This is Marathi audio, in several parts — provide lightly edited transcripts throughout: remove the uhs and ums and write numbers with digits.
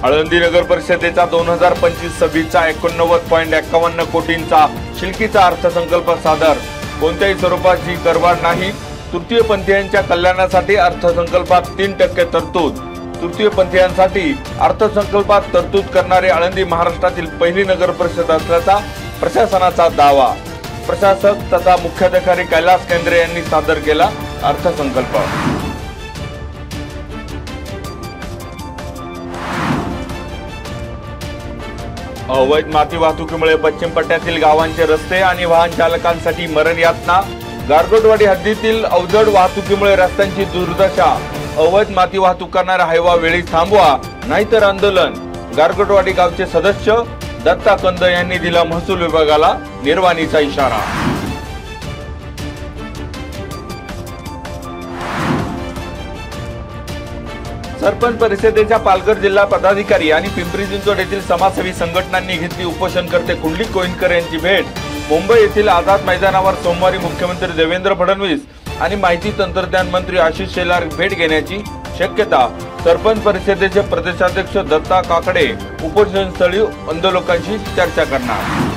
आळंदी नगर परिषदेचा 2025-26चा 89.51 कोटींचा शिलकीचा अर्थसंकल्प सादर। कोणत्याही स्वरूपाची करवाढ नाही। तृतीयपंथीयांच्या कल्याणासाठी अर्थसंकल्पात 3% तरतूद। तृतीयपंथीयांसाठी अर्थसंकल्पात तरतूद करणारे आळंदी महाराष्ट्रातील पहिली नगर परिषद असल्याचा प्रशासनाचा दावा। प्रशासक तथा मुख्याधिकारी कैलास केंद्रे यांनी सादर केला अर्थसंकल्प। अवैध माती वाहतुकीमुळे पश्चिम पट्ट्यातील गावांचे रस्ते आणि वाहन चालकांसाठी मरण यातना। गारगोटवाडी हद्दीतील अवजड वाहतुकीमुळे रस्त्यांची दुर्दशा। अवैध माती वाहतूक करणारा हायवा वेळीच थांबवा, नाहीतर आंदोलन। गारगोटवाडी गावचे सदस्य दत्ता कंद यांनी दिला महसूल विभागाला निर्वाणीचा इशारा। सरपंच परिषदेच्या पालघर जिल्हा पदाधिकारी आणि पिंपरी चिंचवड येथील समाजसेवी संघटनांनी घेतली उपोषणकर्ते कुंडलिक कोइनकर यांची भेट। मुंबई येथील आझाद मैदानावर सोमवारी मुख्यमंत्री देवेंद्र फडणवीस आणि माहिती तंत्रज्ञान मंत्री आशिष शेलार भेट घेण्याची शक्यता। सरपंच परिषदेचे प्रदेशाध्यक्ष दत्ता काकडे उपोषणस्थळी आंदोलकांशी चर्चा करणार।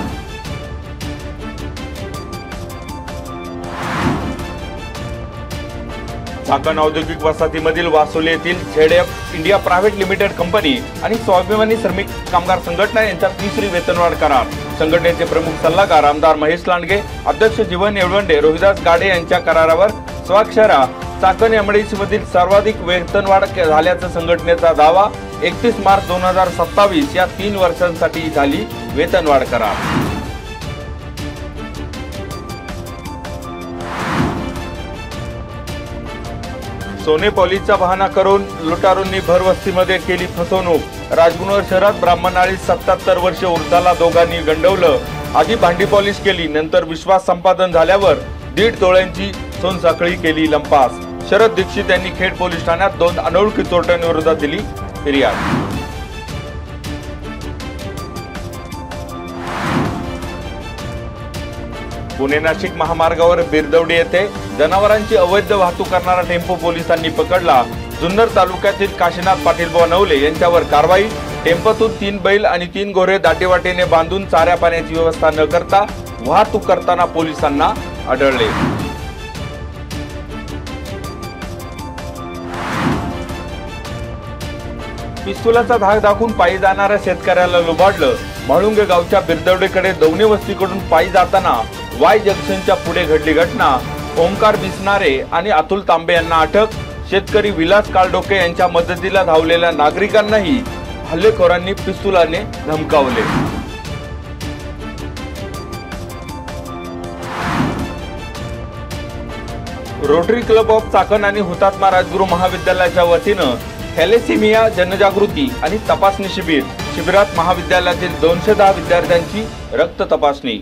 चाकण औद्योगिक वसाहतीमधील वासोली येथील झेडएफ इंडिया प्रायव्हेट लिमिटेड कंपनी आणि स्वाभिमानी श्रमिक कामगार संघटना यांच्यात तिसरी वेतनवाढ करार। संघटनेचे प्रमुख सल्लागार आमदार महेश लांडगे, अध्यक्ष जीवन येवलंडे, रोहिदास गाडे यांच्या करारावर स्वाक्षऱ्या। चाकण एमआयडीसी मधील सर्वाधिक वेतनवाढ झाल्याचा संघटनेचा दावा। 31 मार्च 2027 या 3 वर्षांसाठी झाली वेतनवाढ करार। सोने पॉलिशचा बहाणा करून लुटारूंनी भरवस्तीमध्ये केली फसवणूक। राजगुरुनगर शहरात ब्राह्मणाळीत 77 वर्षे ऊर्ध्वाला दोघांनी गंडवलं। आधी भांडी पॉलिश केली, नंतर विश्वास संपादन झाल्यावर 1.5 तोळ्यांची सोनसाखळी केली लंपास। शरद दीक्षित यांनी खेड पोलीस ठाण्यात 2 अनोळखी चोरट्यांविरोधात दिली फिर्याद। पुणे नाशिक महामार्गावर बिरदवडी येथे जनावरांची अवैध वाहतूक करणारा टेम्पो पोलिसांनी पकडला। जुन्नर तालुक्यातील काशीनाथ पाटील नवले यांच्यावर कारवाई। टेम्पोतून 3 बैल आणि 3 घोडे दाटीवाटीने बांधून चाऱ्या पाण्याची व्यवस्था न करता वाहतूक करताना पोलिसांना आढळले। पिस्तुलाचा धाक दाखवून पायी जाणाऱ्या शेतकऱ्याला लुबाडलं। म्हाळुंगे गावच्या बिरदवडीकडे दौनी वस्तीकडून पायी जाताना वाय जंक्शनच्या पुढे घडली घटना। ओमकार बिसनारे आणि अतुल तांबे यांना अटक। शेतकरी विलास काळडोके यांच्या मदतीला धावलेल्या नागरिकांनाही हल्लेखोरांनी पिस्तुलाने धमकावले। रोटरी क्लब ऑफ चाकण आणि हुतात्मा राजगुरू महाविद्यालयाच्या वतीनं थॅलेसेमिया जनजागृती आणि तपासणी शिबिरात महाविद्यालयातील 210 विद्यार्थ्यांची रक्त तपासणी।